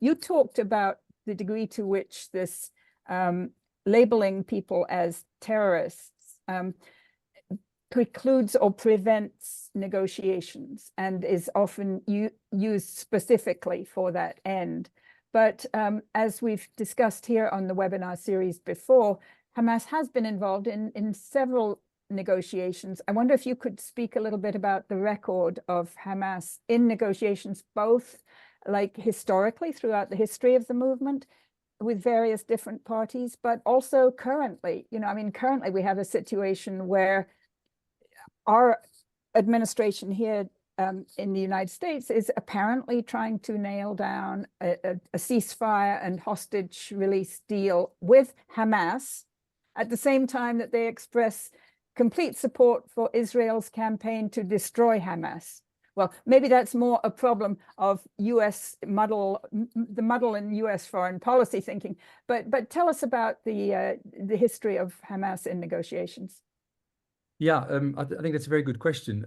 You talked about the degree to which this labeling people as terrorists precludes or prevents negotiations and is often used specifically for that end. But as we've discussed here on the webinar series before, Hamas has been involved in several negotiations. I wonder if you could speak a little bit about the record of Hamas in negotiations, both like historically throughout the history of the movement with various different parties, but also currently. Currently we have a situation where our administration here in the United States is apparently trying to nail down a ceasefire and hostage release deal with Hamas at the same time that they express complete support for Israel's campaign to destroy Hamas. Well, maybe that's more a problem of the muddle in US foreign policy thinking, but tell us about the history of Hamas in negotiations. Yeah, I think that's a very good question.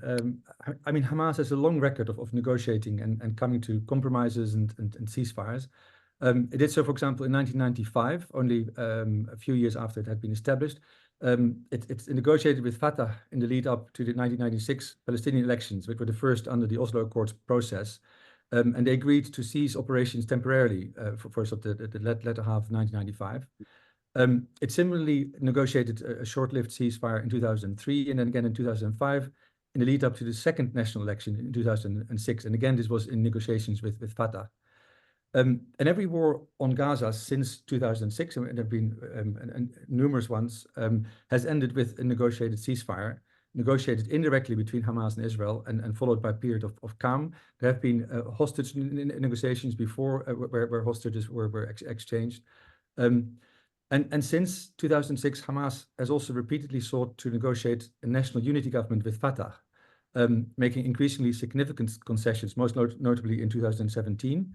Hamas has a long record of negotiating and coming to compromises and ceasefires. It did so, for example, in 1995, only a few years after it had been established. It negotiated with Fatah in the lead up to the 1996 Palestinian elections, which were the first under the Oslo Accords process. And they agreed to cease operations temporarily for the latter half of 1995. It similarly negotiated a short-lived ceasefire in 2003 and then again in 2005 in the lead up to the second national election in 2006. And again, this was in negotiations with Fatah. And every war on Gaza since 2006, and there have been numerous ones, has ended with a negotiated ceasefire, negotiated indirectly between Hamas and Israel and followed by a period of calm. There have been hostage negotiations before where hostages were exchanged. And since 2006, Hamas has also repeatedly sought to negotiate a national unity government with Fatah, making increasingly significant concessions, most notably in 2017,